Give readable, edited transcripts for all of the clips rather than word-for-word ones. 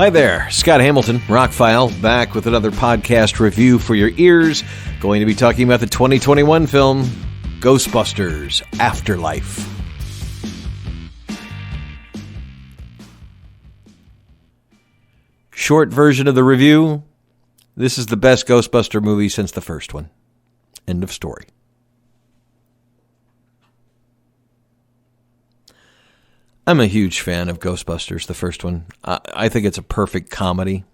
Hi there, Scott Hamilton, ROCKFILE, back with another podcast review for your ears. Going to be talking about the 2021 film, Ghostbusters Afterlife. Short version of the review, this is the best Ghostbuster movie since the first one. End of story. I'm a huge fan of Ghostbusters, the first one. I think it's a perfect comedy.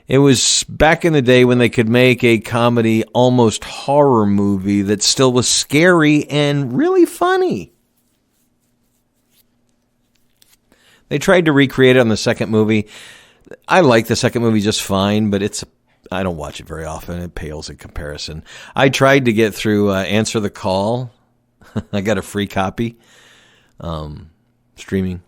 It was back in the day when they could make a comedy, almost horror movie that still was scary and really funny. They tried to recreate it on the second movie. I like the second movie just fine, but I don't watch it very often. It pales in comparison. I tried to get through Answer the Call. I got a free copy. Streaming.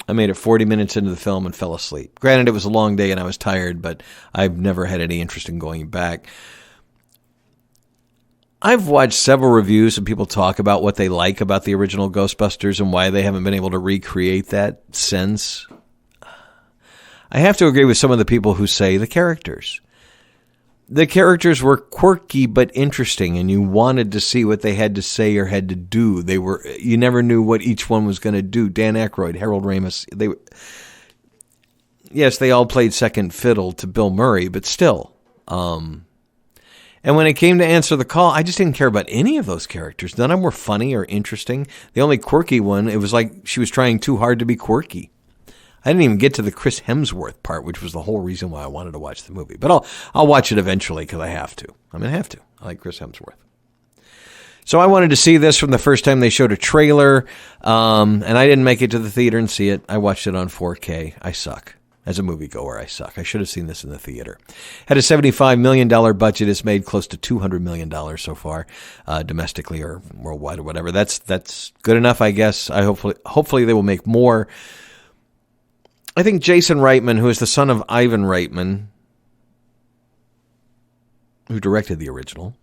I made it 40 minutes into the film and fell asleep. Granted, it was a long day and I was tired, but I've never had any interest in going back. I've watched several reviews and people talk about what they like about the original Ghostbusters and why they haven't been able to recreate that sense. I have to agree with some of the people who say the characters. The characters were quirky but interesting, and you wanted to see what they had to say or had to do. You never knew what each one was going to do. Dan Aykroyd, Harold Ramis, they all played second fiddle to Bill Murray, but still. And when it came to Answer the Call, I just didn't care about any of those characters. None of them were funny or interesting. The only quirky one, it was like she was trying too hard to be quirky. I didn't even get to the Chris Hemsworth part, which was the whole reason why I wanted to watch the movie. But I'll watch it eventually because I have to. I have to. I like Chris Hemsworth. So I wanted to see this from the first time they showed a trailer, and I didn't make it to the theater and see it. I watched it on 4K. I suck. As a moviegoer, I suck. I should have seen this in the theater. Had a $75 million budget. It's made close to $200 million so far, domestically or worldwide or whatever. That's good enough, I guess. Hopefully they will make more. I think Jason Reitman, who is the son of Ivan Reitman, who directed the original,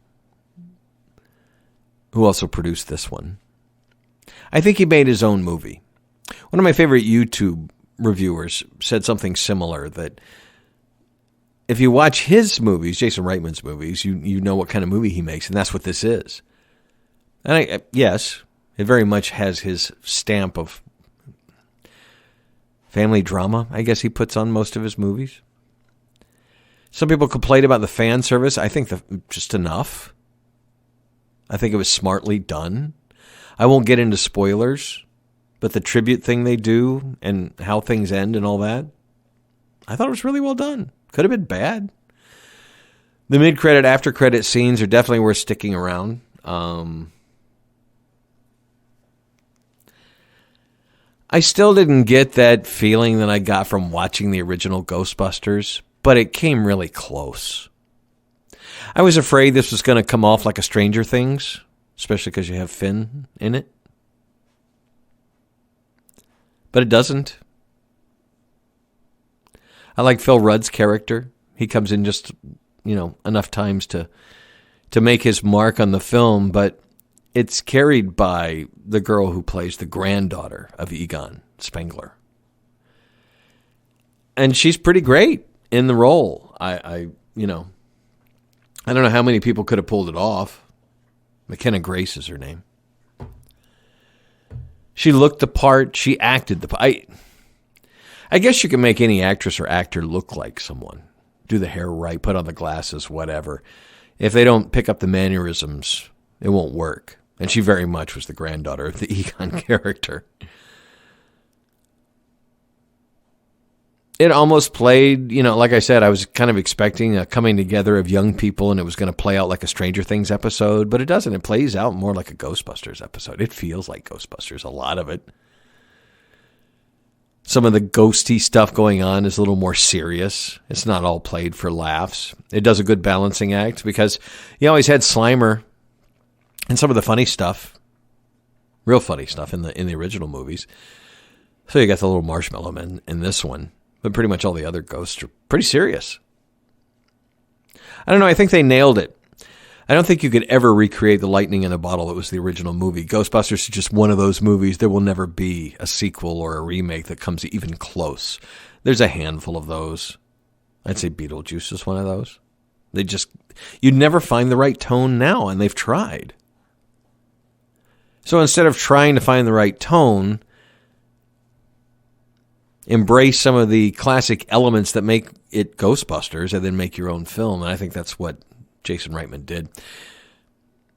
who also produced this one, I think he made his own movie. One of my favorite YouTube reviewers said something similar, that if you watch his movies, Jason Reitman's movies, you know what kind of movie he makes, and that's what this is. And yes, it very much has his stamp of family drama, I guess he puts on most of his movies. Some people complain about the fan service. I think just enough. I think it was smartly done. I won't get into spoilers, but the tribute thing they do and how things end and all that, I thought it was really well done. Could have been bad. The mid-credit, after-credit scenes are definitely worth sticking around. I still didn't get that feeling that I got from watching the original Ghostbusters, but it came really close. I was afraid this was going to come off like a Stranger Things, especially because you have Finn in it. But it doesn't. I like Phil Rudd's character. He comes in just, enough times to make his mark on the film, but it's carried by the girl who plays the granddaughter of Egon Spengler. And she's pretty great in the role. I don't know how many people could have pulled it off. McKenna Grace is her name. She looked the part. She acted the part. I guess you can make any actress or actor look like someone. Do the hair right, put on the glasses, whatever. If they don't pick up the mannerisms, it won't work. And she very much was the granddaughter of the Egon character. It almost played, like I said, I was kind of expecting a coming together of young people and it was going to play out like a Stranger Things episode, but it doesn't. It plays out more like a Ghostbusters episode. It feels like Ghostbusters, a lot of it. Some of the ghosty stuff going on is a little more serious. It's not all played for laughs. It does a good balancing act because you always had Slimer and some of the funny stuff, real funny stuff in the original movies. So you got the little marshmallow man in this one, but pretty much all the other ghosts are pretty serious. I don't know. I think they nailed it. I don't think you could ever recreate the lightning in a bottle that was the original movie. Ghostbusters is just one of those movies. There will never be a sequel or a remake that comes even close. There's a handful of those. I'd say Beetlejuice is one of those. You'd never find the right tone now, and they've tried. So instead of trying to find the right tone, embrace some of the classic elements that make it Ghostbusters and then make your own film. And I think that's what Jason Reitman did.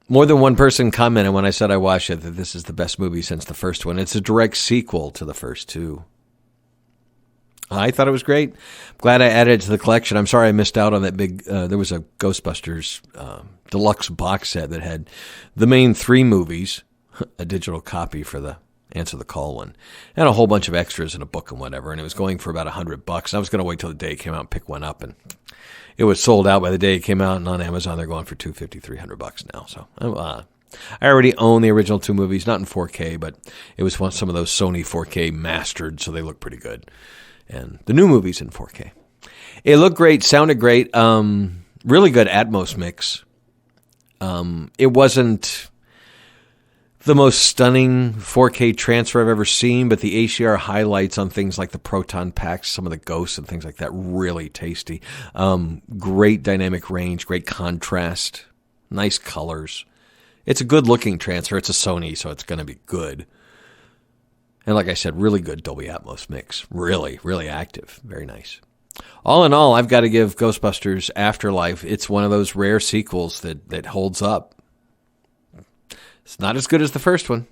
More than one person commented when I said I watched it that this is the best movie since the first one. It's a direct sequel to the first two. I thought it was great. Glad I added it to the collection. I'm sorry I missed out on that big... there was a Ghostbusters deluxe box set that had the main three movies, a digital copy for the Answer the Call one, and a whole bunch of extras in a book and whatever, and it was going for about $100. I was going to wait till the day it came out and pick one up, and it was sold out by the day it came out, and on Amazon they're going for $250, $300 now. So I already own the original two movies, not in 4K, but it was some of those Sony 4K mastered, so they look pretty good. And the new movie's in 4K. It looked great, sounded great, really good Atmos mix. It wasn't the most stunning 4K transfer I've ever seen, but the HDR highlights on things like the proton packs, some of the ghosts and things like that, really tasty. Great dynamic range, great contrast, nice colors. It's a good-looking transfer. It's a Sony, so it's going to be good. And like I said, really good Dolby Atmos mix. Really, really active. Very nice. All in all, I've got to give Ghostbusters Afterlife. It's one of those rare sequels that holds up. It's not as good as the first one.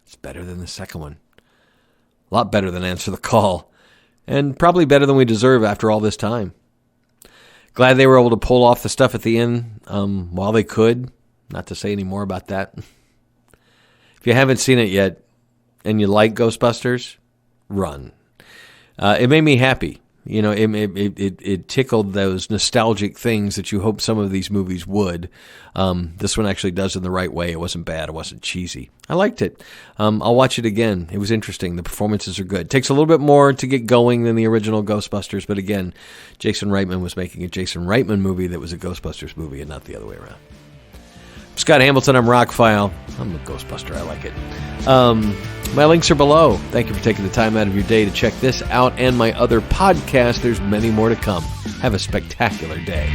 It's better than the second one. A lot better than Answer the Call. And probably better than we deserve after all this time. Glad they were able to pull off the stuff at the end while they could. Not to say any more about that. If you haven't seen it yet and you like Ghostbusters, run. It made me happy. You know, it tickled those nostalgic things that you hope some of these movies would. This one actually does in the right way. It wasn't bad. It wasn't cheesy. I liked it. I'll watch it again. It was interesting. The performances are good. It takes a little bit more to get going than the original Ghostbusters, but again, Jason Reitman was making a Jason Reitman movie that was a Ghostbusters movie and not the other way around. Scott Hamilton, I'm ROCKFILE. I'm a Ghostbuster. I like it. My links are below. Thank you for taking the time out of your day to check this out and my other podcast. There's many more to come. Have a spectacular day.